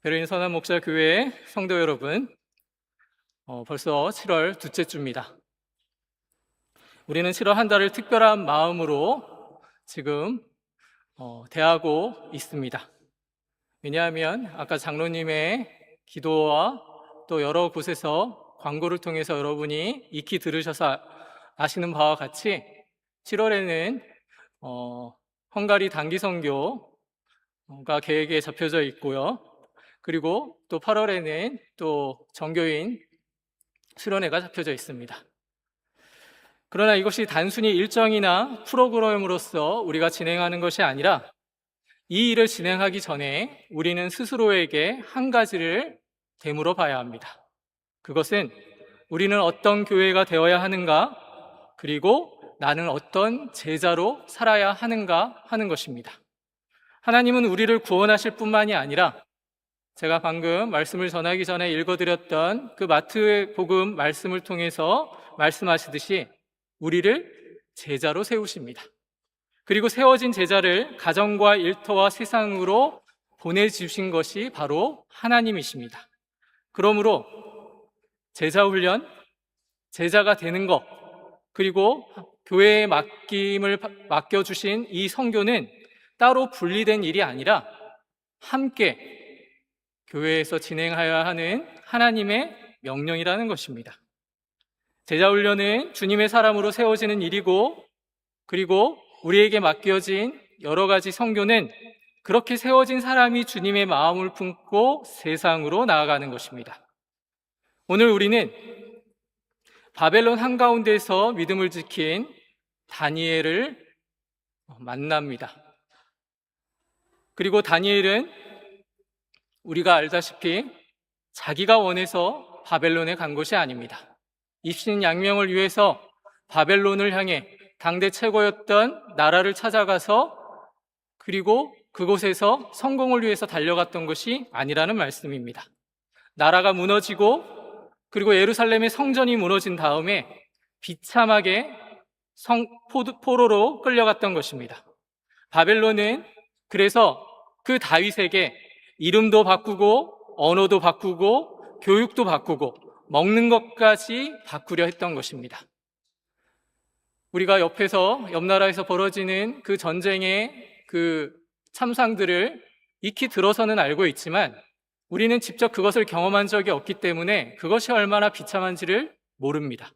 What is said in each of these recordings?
베르린 선한 목자 교회 성도 여러분, 벌써 7월 둘째 주입니다. 우리는 7월 한 달을 특별한 마음으로 지금 대하고 있습니다. 왜냐하면 아까 장로님의 기도와 또 여러 곳에서 광고를 통해서 여러분이 익히 들으셔서 아시는 바와 같이 7월에는 헝가리 단기 선교가 계획에 잡혀져 있고요. 그리고 또 8월에는 또 정교인 수련회가 잡혀져 있습니다. 그러나 이것이 단순히 일정이나 프로그램으로서 우리가 진행하는 것이 아니라 이 일을 진행하기 전에 우리는 스스로에게 한 가지를 되물어 봐야 합니다. 그것은 우리는 어떤 교회가 되어야 하는가, 그리고 나는 어떤 제자로 살아야 하는가 하는 것입니다. 하나님은 우리를 구원하실 뿐만이 아니라 제가 방금 말씀을 전하기 전에 읽어드렸던 그 마태복음 말씀을 통해서 말씀하시듯이 우리를 제자로 세우십니다. 그리고 세워진 제자를 가정과 일터와 세상으로 보내주신 것이 바로 하나님이십니다. 그러므로 제자 훈련, 제자가 되는 것, 그리고 교회에 맡겨주신 이 선교는 따로 분리된 일이 아니라 함께 교회에서 진행하여야 하는 하나님의 명령이라는 것입니다. 제자훈련은 주님의 사람으로 세워지는 일이고, 그리고 우리에게 맡겨진 여러 가지 선교는 그렇게 세워진 사람이 주님의 마음을 품고 세상으로 나아가는 것입니다. 오늘 우리는 바벨론 한가운데서 믿음을 지킨 다니엘을 만납니다. 그리고 다니엘은 우리가 알다시피 자기가 원해서 바벨론에 간 것이 아닙니다. 입신양명을 위해서 바벨론을 향해 당대 최고였던 나라를 찾아가서 그리고 그곳에서 성공을 위해서 달려갔던 것이 아니라는 말씀입니다. 나라가 무너지고 그리고 예루살렘의 성전이 무너진 다음에 비참하게 포로로 끌려갔던 것입니다. 바벨론은 그래서 그 다윗에게 이름도 바꾸고 언어도 바꾸고 교육도 바꾸고 먹는 것까지 바꾸려 했던 것입니다. 우리가 옆 나라에서 벌어지는 그 전쟁의 그 참상들을 익히 들어서는 알고 있지만 우리는 직접 그것을 경험한 적이 없기 때문에 그것이 얼마나 비참한지를 모릅니다.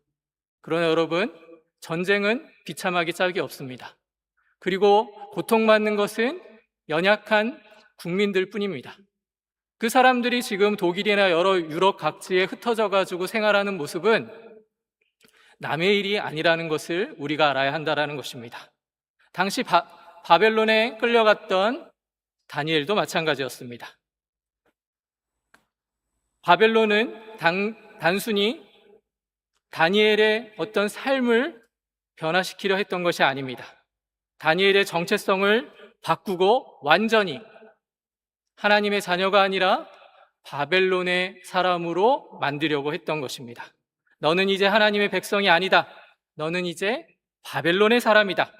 그러나 여러분, 전쟁은 비참하기 짝이 없습니다. 그리고 고통받는 것은 연약한 국민들 뿐입니다. 그 사람들이 지금 독일이나 여러 유럽 각지에 흩어져 가지고 생활하는 모습은 남의 일이 아니라는 것을 우리가 알아야 한다는 것입니다. 당시 바벨론에 끌려갔던 다니엘도 마찬가지였습니다. 바벨론은 단순히 다니엘의 어떤 삶을 변화시키려 했던 것이 아닙니다. 다니엘의 정체성을 바꾸고 완전히 하나님의 자녀가 아니라 바벨론의 사람으로 만들려고 했던 것입니다. 너는 이제 하나님의 백성이 아니다. 너는 이제 바벨론의 사람이다.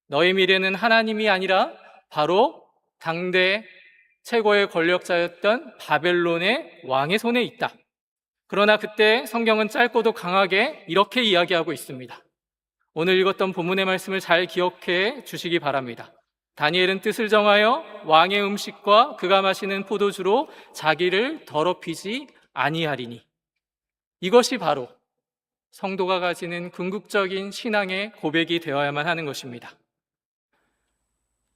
너의 미래는 하나님이 아니라 바로 당대 최고의 권력자였던 바벨론의 왕의 손에 있다. 그러나 그때 성경은 짧고도 강하게 이렇게 이야기하고 있습니다. 오늘 읽었던 본문의 말씀을 잘 기억해 주시기 바랍니다. 다니엘은 뜻을 정하여 왕의 음식과 그가 마시는 포도주로 자기를 더럽히지 아니하리니. 이것이 바로 성도가 가지는 궁극적인 신앙의 고백이 되어야만 하는 것입니다.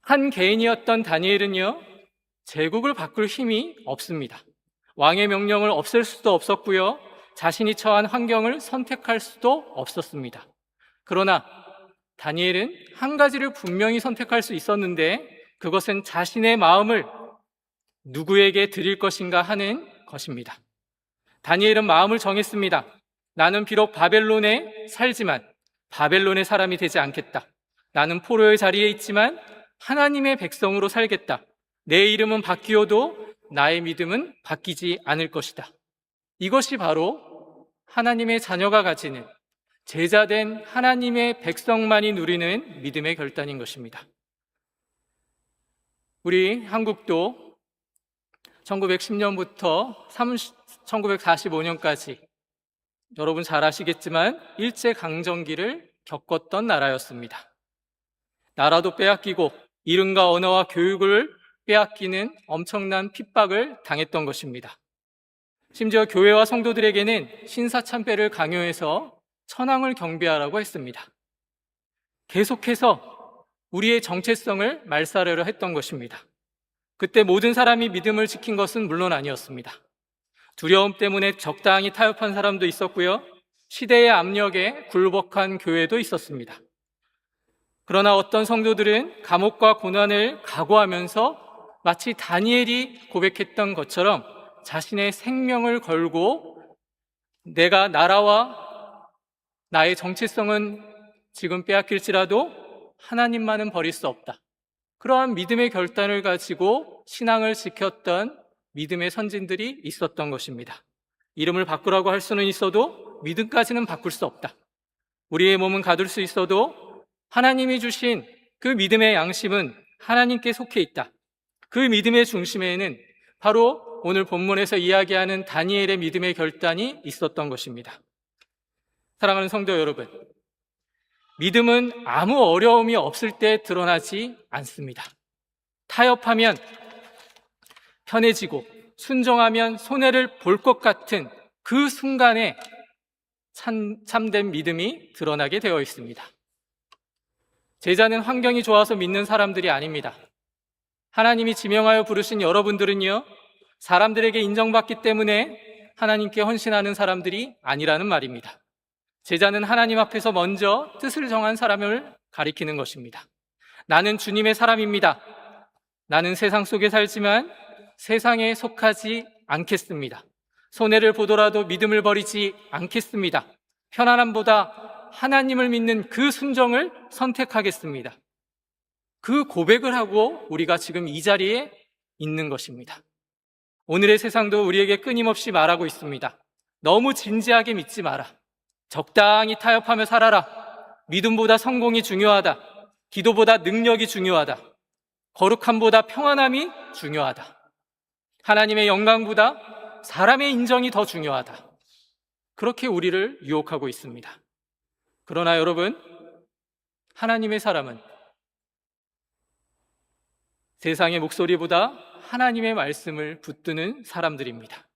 한 개인이었던 다니엘은요, 제국을 바꿀 힘이 없습니다. 왕의 명령을 없앨 수도 없었고요, 자신이 처한 환경을 선택할 수도 없었습니다. 그러나 다니엘은 한 가지를 분명히 선택할 수 있었는데 그것은 자신의 마음을 누구에게 드릴 것인가 하는 것입니다. 다니엘은 마음을 정했습니다. 나는 비록 바벨론에 살지만 바벨론의 사람이 되지 않겠다. 나는 포로의 자리에 있지만 하나님의 백성으로 살겠다. 내 이름은 바뀌어도 나의 믿음은 바뀌지 않을 것이다. 이것이 바로 하나님의 자녀가 가지는 제자된 하나님의 백성만이 누리는 믿음의 결단인 것입니다. 우리 한국도 1910년부터 1945년까지 여러분 잘 아시겠지만 일제강점기를 겪었던 나라였습니다. 나라도 빼앗기고 이름과 언어와 교육을 빼앗기는 엄청난 핍박을 당했던 것입니다. 심지어 교회와 성도들에게는 신사참배를 강요해서 천황을 경배하라고 했습니다. 계속해서 우리의 정체성을 말살하려 했던 것입니다. 그때 모든 사람이 믿음을 지킨 것은 물론 아니었습니다. 두려움 때문에 적당히 타협한 사람도 있었고요. 시대의 압력에 굴복한 교회도 있었습니다. 그러나 어떤 성도들은 감옥과 고난을 각오하면서 마치 다니엘이 고백했던 것처럼 자신의 생명을 걸고 내가 나라와 나의 정체성은 지금 빼앗길지라도 하나님만은 버릴 수 없다. 그러한 믿음의 결단을 가지고 신앙을 지켰던 믿음의 선진들이 있었던 것입니다. 이름을 바꾸라고 할 수는 있어도 믿음까지는 바꿀 수 없다. 우리의 몸은 가둘 수 있어도 하나님이 주신 그 믿음의 양심은 하나님께 속해 있다. 그 믿음의 중심에는 바로 오늘 본문에서 이야기하는 다니엘의 믿음의 결단이 있었던 것입니다. 사랑하는 성도 여러분, 믿음은 아무 어려움이 없을 때 드러나지 않습니다. 타협하면 편해지고 순종하면 손해를 볼 것 같은 그 순간에 참된 믿음이 드러나게 되어 있습니다. 제자는 환경이 좋아서 믿는 사람들이 아닙니다. 하나님이 지명하여 부르신 여러분들은요, 사람들에게 인정받기 때문에 하나님께 헌신하는 사람들이 아니라는 말입니다. 제자는 하나님 앞에서 먼저 뜻을 정한 사람을 가리키는 것입니다. 나는 주님의 사람입니다. 나는 세상 속에 살지만 세상에 속하지 않겠습니다. 손해를 보더라도 믿음을 버리지 않겠습니다. 편안함보다 하나님을 믿는 그 순종을 선택하겠습니다. 그 고백을 하고 우리가 지금 이 자리에 있는 것입니다. 오늘의 세상도 우리에게 끊임없이 말하고 있습니다. 너무 진지하게 믿지 마라. 적당히 타협하며 살아라. 믿음보다 성공이 중요하다. 기도보다 능력이 중요하다. 거룩함보다 평안함이 중요하다. 하나님의 영광보다 사람의 인정이 더 중요하다. 그렇게 우리를 유혹하고 있습니다. 그러나 여러분, 하나님의 사람은 세상의 목소리보다 하나님의 말씀을 붙드는 사람들입니다.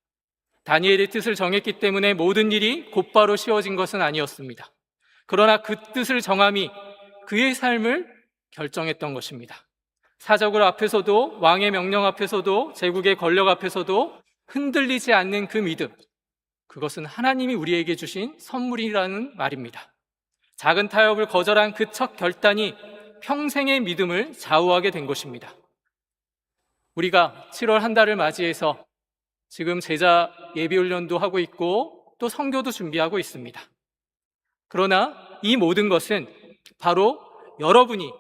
다니엘의 뜻을 정했기 때문에 모든 일이 곧바로 쉬워진 것은 아니었습니다. 그러나 그 뜻을 정함이 그의 삶을 결정했던 것입니다. 사적을 앞에서도, 왕의 명령 앞에서도, 제국의 권력 앞에서도 흔들리지 않는 그 믿음, 그것은 하나님이 우리에게 주신 선물이라는 말입니다. 작은 타협을 거절한 그 첫 결단이 평생의 믿음을 좌우하게 된 것입니다. 우리가 7월 한 달을 맞이해서 지금 제자 예비훈련도 하고 있고 또 선교도 준비하고 있습니다. 그러나 이 모든 것은 바로 여러분이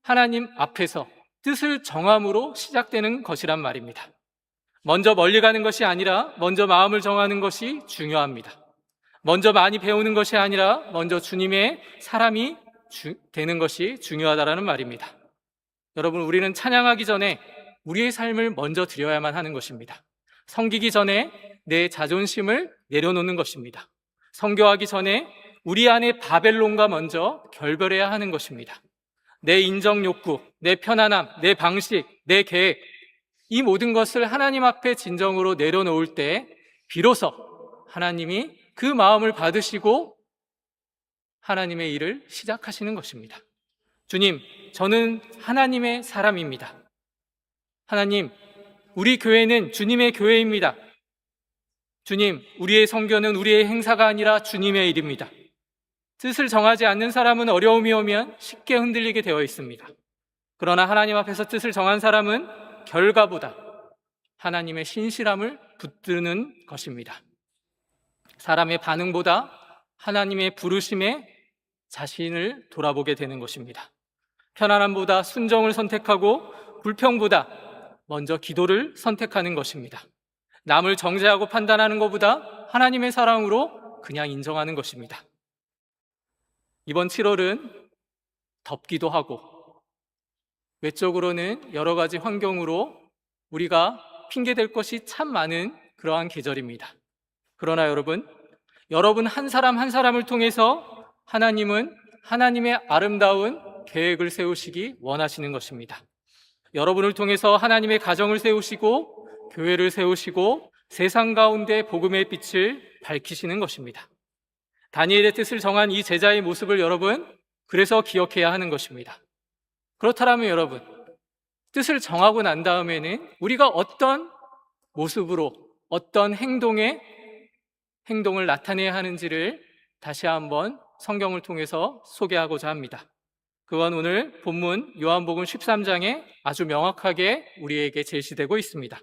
하나님 앞에서 뜻을 정함으로 시작되는 것이란 말입니다. 먼저 멀리 가는 것이 아니라 먼저 마음을 정하는 것이 중요합니다. 먼저 많이 배우는 것이 아니라 먼저 주님의 사람이 되는 것이 중요하다라는 말입니다. 여러분, 우리는 찬양하기 전에 우리의 삶을 먼저 드려야만 하는 것입니다. 섬기기 전에 내 자존심을 내려놓는 것입니다. 선교하기 전에 우리 안에 바벨론과 먼저 결별해야 하는 것입니다. 내 인정 욕구, 내 편안함, 내 방식, 내 계획, 이 모든 것을 하나님 앞에 진정으로 내려놓을 때 비로소 하나님이 그 마음을 받으시고 하나님의 일을 시작하시는 것입니다. 주님, 저는 하나님의 사람입니다. 하나님, 우리 교회는 주님의 교회입니다. 주님, 우리의 선교는 우리의 행사가 아니라 주님의 일입니다. 뜻을 정하지 않는 사람은 어려움이 오면 쉽게 흔들리게 되어 있습니다. 그러나 하나님 앞에서 뜻을 정한 사람은 결과보다 하나님의 신실함을 붙드는 것입니다. 사람의 반응보다 하나님의 부르심에 자신을 돌아보게 되는 것입니다. 편안함보다 순종을 선택하고 불평보다 먼저 기도를 선택하는 것입니다. 남을 정죄하고 판단하는 것보다 하나님의 사랑으로 그냥 인정하는 것입니다. 이번 7월은 덥기도 하고 외적으로는 여러 가지 환경으로 우리가 핑계댈 것이 참 많은 그러한 계절입니다. 그러나 여러분 한 사람 한 사람을 통해서 하나님은 하나님의 아름다운 계획을 세우시기 원하시는 것입니다. 여러분을 통해서 하나님의 가정을 세우시고 교회를 세우시고 세상 가운데 복음의 빛을 밝히시는 것입니다. 다니엘의 뜻을 정한 이 제자의 모습을 여러분 그래서 기억해야 하는 것입니다. 그렇다면 여러분, 뜻을 정하고 난 다음에는 우리가 어떤 모습으로 어떤 행동을 나타내야 하는지를 다시 한번 성경을 통해서 소개하고자 합니다. 그건 오늘 본문 요한복음 13장에 아주 명확하게 우리에게 제시되고 있습니다.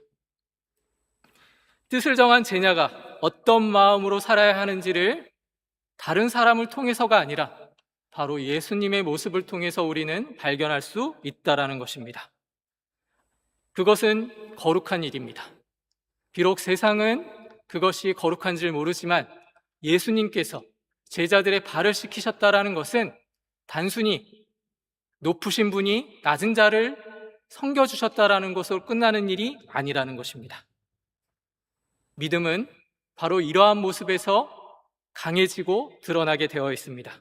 뜻을 정한 제자가 어떤 마음으로 살아야 하는지를 다른 사람을 통해서가 아니라 바로 예수님의 모습을 통해서 우리는 발견할 수 있다라는 것입니다. 그것은 거룩한 일입니다. 비록 세상은 그것이 거룩한 줄 모르지만 예수님께서 제자들의 발을 씻기셨다라는 것은 단순히 높으신 분이 낮은 자를 섬겨주셨다라는 것으로 끝나는 일이 아니라는 것입니다. 믿음은 바로 이러한 모습에서 강해지고 드러나게 되어 있습니다.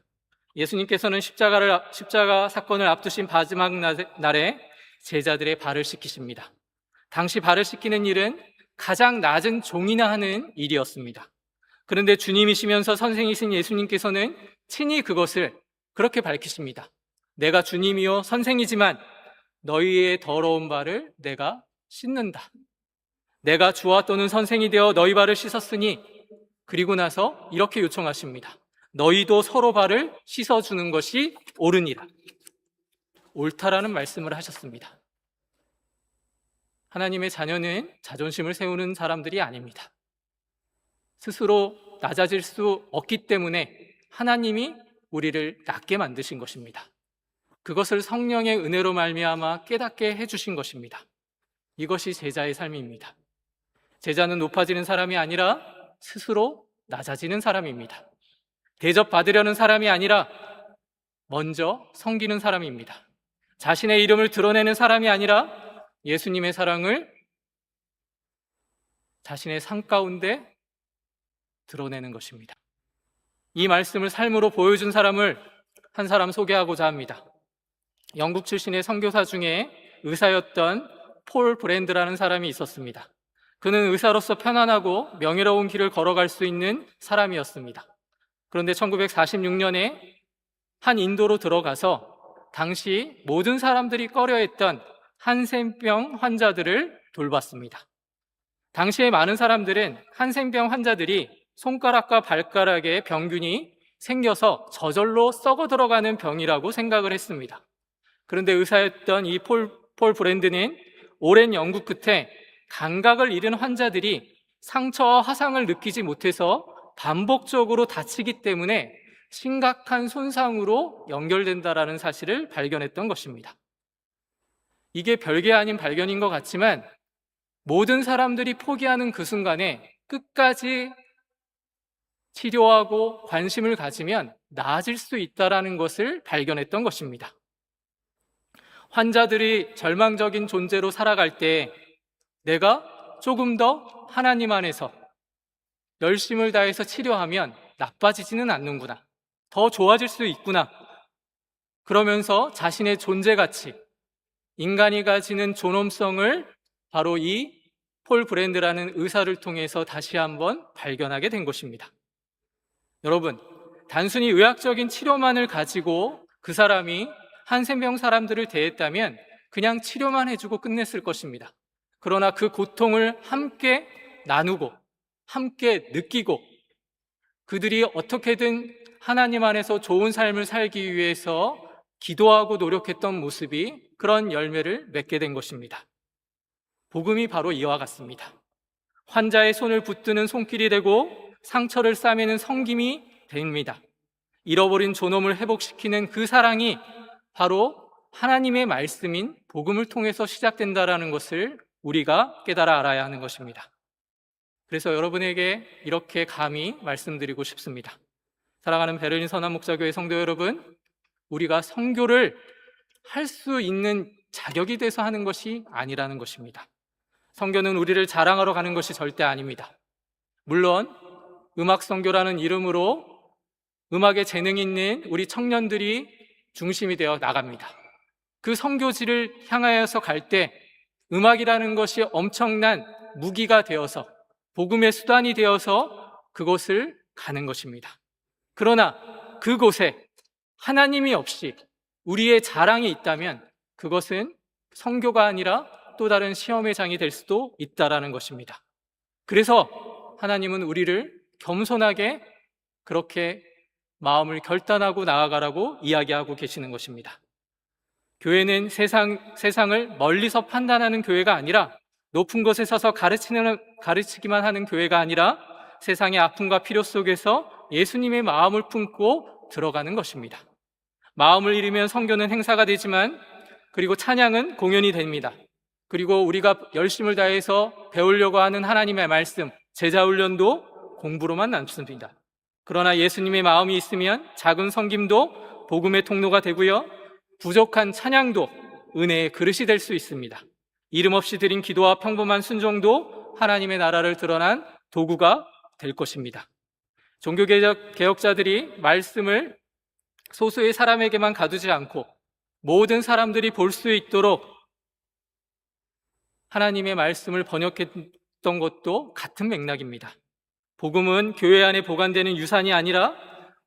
예수님께서는 십자가 사건을 앞두신 마지막 날에 제자들의 발을 씻기십니다. 당시 발을 씻기는 일은 가장 낮은 종이나 하는 일이었습니다. 그런데 주님이시면서 선생이신 예수님께서는 친히 그것을 그렇게 밝히십니다. 내가 주님이요 선생이지만 너희의 더러운 발을 내가 씻는다. 내가 주와 또는 선생이 되어 너희 발을 씻었으니, 그리고 나서 이렇게 요청하십니다. 너희도 서로 발을 씻어주는 것이 옳으니라. 옳다라는 말씀을 하셨습니다. 하나님의 자녀는 자존심을 세우는 사람들이 아닙니다. 스스로 낮아질 수 없기 때문에 하나님이 우리를 낮게 만드신 것입니다. 그것을 성령의 은혜로 말미암아 깨닫게 해주신 것입니다. 이것이 제자의 삶입니다. 제자는 높아지는 사람이 아니라 스스로 낮아지는 사람입니다. 대접받으려는 사람이 아니라 먼저 섬기는 사람입니다. 자신의 이름을 드러내는 사람이 아니라 예수님의 사랑을 자신의 삶 가운데 드러내는 것입니다. 이 말씀을 삶으로 보여준 사람을 한 사람 소개하고자 합니다. 영국 출신의 선교사 중에 의사였던 폴 브랜드라는 사람이 있었습니다. 그는 의사로서 편안하고 명예로운 길을 걸어갈 수 있는 사람이었습니다. 그런데 1946년에 한 인도로 들어가서 당시 모든 사람들이 꺼려했던 한센병 환자들을 돌봤습니다. 당시에 많은 사람들은 한센병 환자들이 손가락과 발가락에 병균이 생겨서 저절로 썩어 들어가는 병이라고 생각을 했습니다. 그런데 의사였던 이 폴 브랜드는 오랜 연구 끝에 감각을 잃은 환자들이 상처와 화상을 느끼지 못해서 반복적으로 다치기 때문에 심각한 손상으로 연결된다라는 사실을 발견했던 것입니다. 이게 별게 아닌 발견인 것 같지만 모든 사람들이 포기하는 그 순간에 끝까지 치료하고 관심을 가지면 나아질 수 있다는 것을 발견했던 것입니다. 환자들이 절망적인 존재로 살아갈 때 내가 조금 더 하나님 안에서 열심을 다해서 치료하면 나빠지지는 않는구나, 더 좋아질 수 있구나, 그러면서 자신의 존재 가치, 인간이 가지는 존엄성을 바로 이 폴 브랜드라는 의사를 통해서 다시 한번 발견하게 된 것입니다. 여러분, 단순히 의학적인 치료만을 가지고 그 사람이 한센병 사람들을 대했다면 그냥 치료만 해주고 끝냈을 것입니다. 그러나 그 고통을 함께 나누고 함께 느끼고 그들이 어떻게든 하나님 안에서 좋은 삶을 살기 위해서 기도하고 노력했던 모습이 그런 열매를 맺게 된 것입니다. 복음이 바로 이와 같습니다. 환자의 손을 붙드는 손길이 되고 상처를 싸매는 섬김이 됩니다. 잃어버린 존엄을 회복시키는 그 사랑이 바로 하나님의 말씀인 복음을 통해서 시작된다는 것을 우리가 깨달아 알아야 하는 것입니다. 그래서 여러분에게 이렇게 감히 말씀드리고 싶습니다. 사랑하는 베를린 선한목자교회 성도 여러분, 우리가 선교를 할 수 있는 자격이 돼서 하는 것이 아니라는 것입니다. 선교는 우리를 자랑하러 가는 것이 절대 아닙니다. 물론 음악 선교라는 이름으로 음악에 재능이 있는 우리 청년들이 중심이 되어 나갑니다. 그 선교지를 향하여서 갈 때 음악이라는 것이 엄청난 무기가 되어서 복음의 수단이 되어서 그곳을 가는 것입니다. 그러나 그곳에 하나님이 없이 우리의 자랑이 있다면 그것은 선교가 아니라 또 다른 시험의 장이 될 수도 있다라는 것입니다. 그래서 하나님은 우리를 겸손하게 그렇게 마음을 결단하고 나아가라고 이야기하고 계시는 것입니다. 교회는 세상을 멀리서 판단하는 교회가 아니라 높은 곳에 서서 가르치기만 하는 교회가 아니라 세상의 아픔과 필요 속에서 예수님의 마음을 품고 들어가는 것입니다. 마음을 잃으면 선교는 행사가 되지만, 그리고 찬양은 공연이 됩니다. 그리고 우리가 열심을 다해서 배우려고 하는 하나님의 말씀, 제자훈련도 공부로만 남습니다. 그러나 예수님의 마음이 있으면 작은 섬김도 복음의 통로가 되고요, 부족한 찬양도 은혜의 그릇이 될 수 있습니다. 이름 없이 드린 기도와 평범한 순종도 하나님의 나라를 드러난 도구가 될 것입니다. 종교개혁자들이 말씀을 소수의 사람에게만 가두지 않고 모든 사람들이 볼 수 있도록 하나님의 말씀을 번역했던 것도 같은 맥락입니다. 복음은 교회 안에 보관되는 유산이 아니라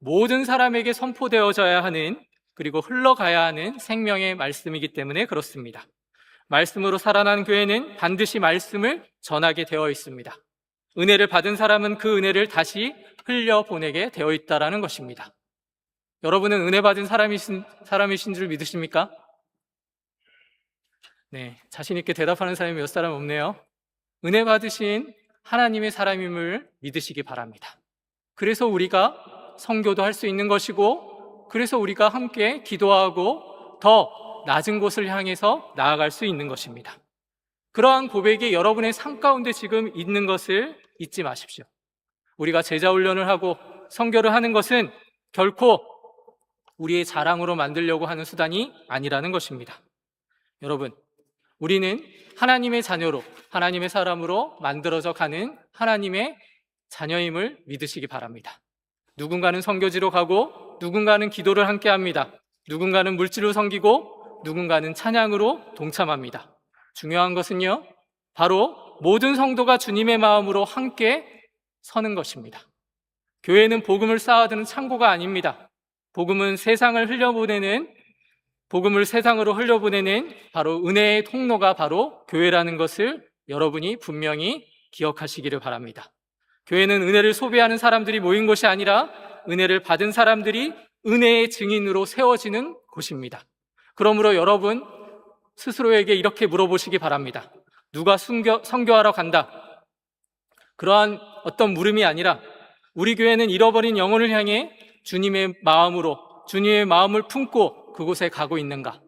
모든 사람에게 선포되어져야 하는, 그리고 흘러가야 하는 생명의 말씀이기 때문에 그렇습니다. 말씀으로 살아난 교회는 반드시 말씀을 전하게 되어 있습니다. 은혜를 받은 사람은 그 은혜를 다시 흘려보내게 되어 있다는 것입니다. 여러분은 은혜 받은 사람이신 줄 믿으십니까? 네, 자신 있게 대답하는 사람이 몇 사람 없네요. 은혜 받으신 하나님의 사람임을 믿으시기 바랍니다. 그래서 우리가 선교도 할 수 있는 것이고, 그래서 우리가 함께 기도하고 더 낮은 곳을 향해서 나아갈 수 있는 것입니다. 그러한 고백이 여러분의 삶 가운데 지금 있는 것을 잊지 마십시오. 우리가 제자훈련을 하고 선교를 하는 것은 결코 우리의 자랑으로 만들려고 하는 수단이 아니라는 것입니다. 여러분, 우리는 하나님의 자녀로, 하나님의 사람으로 만들어져 가는 하나님의 자녀임을 믿으시기 바랍니다. 누군가는 선교지로 가고, 누군가는 기도를 함께 합니다. 누군가는 물질로 섬기고, 누군가는 찬양으로 동참합니다. 중요한 것은요, 바로 모든 성도가 주님의 마음으로 함께 서는 것입니다. 교회는 복음을 쌓아두는 창고가 아닙니다. 복음은 복음을 세상으로 흘려보내는 바로 은혜의 통로가 바로 교회라는 것을 여러분이 분명히 기억하시기를 바랍니다. 교회는 은혜를 소비하는 사람들이 모인 곳이 아니라 은혜를 받은 사람들이 은혜의 증인으로 세워지는 곳입니다. 그러므로 여러분 스스로에게 이렇게 물어보시기 바랍니다. 누가 선교하러 간다? 그러한 어떤 물음이 아니라 우리 교회는 잃어버린 영혼을 향해 주님의 마음을 품고 그곳에 가고 있는가?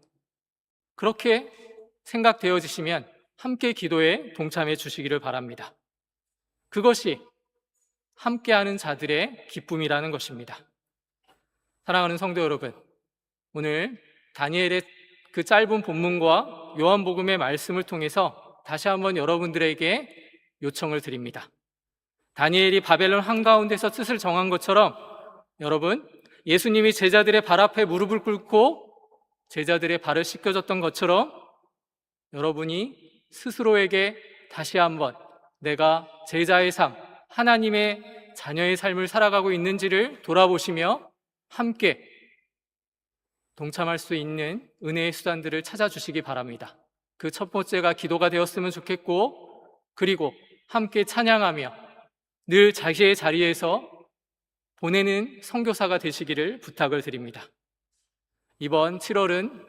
그렇게 생각되어지시면 함께 기도에 동참해 주시기를 바랍니다. 그것이 함께하는 자들의 기쁨이라는 것입니다. 사랑하는 성도 여러분, 오늘 다니엘의 그 짧은 본문과 요한복음의 말씀을 통해서 다시 한번 여러분들에게 요청을 드립니다. 다니엘이 바벨론 한가운데서 뜻을 정한 것처럼 여러분, 예수님이 제자들의 발 앞에 무릎을 꿇고 제자들의 발을 씻겨줬던 것처럼 여러분이 스스로에게 다시 한번 내가 제자의 삶, 하나님의 자녀의 삶을 살아가고 있는지를 돌아보시며 함께 동참할 수 있는 은혜의 수단들을 찾아주시기 바랍니다. 그 첫 번째가 기도가 되었으면 좋겠고, 그리고 함께 찬양하며 늘 자기의 자리에서 보내는 선교사가 되시기를 부탁을 드립니다. 이번 7월은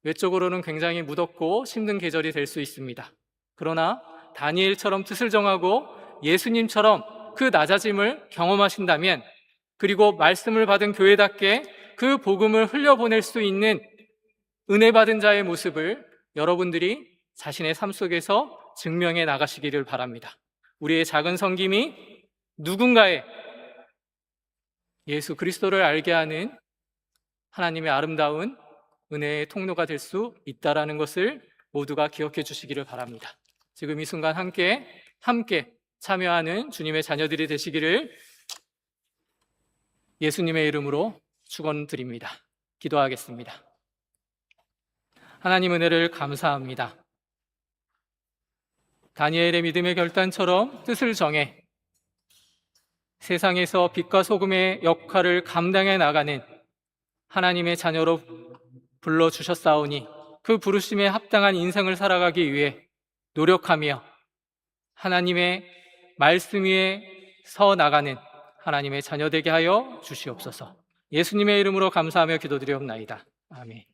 외적으로는 굉장히 무덥고 힘든 계절이 될 수 있습니다. 그러나 다니엘처럼 뜻을 정하고 예수님처럼 그 낮아짐을 경험하신다면, 그리고 말씀을 받은 교회답게 그 복음을 흘려보낼 수 있는 은혜 받은 자의 모습을 여러분들이 자신의 삶 속에서 증명해 나가시기를 바랍니다. 우리의 작은 섬김이 누군가의 예수 그리스도를 알게 하는 하나님의 아름다운 은혜의 통로가 될 수 있다는 것을 모두가 기억해 주시기를 바랍니다. 지금 이 순간 함께 참여하는 주님의 자녀들이 되시기를 예수님의 이름으로 축원드립니다. 기도하겠습니다. 하나님 은혜를 감사합니다. 다니엘의 믿음의 결단처럼 뜻을 정해 세상에서 빛과 소금의 역할을 감당해 나가는 하나님의 자녀로 불러주셨사오니 그 부르심에 합당한 인생을 살아가기 위해 노력하며 하나님의 말씀 위에 서 나가는 하나님의 자녀 되게 하여 주시옵소서. 예수님의 이름으로 감사하며 기도드리옵나이다. 아멘.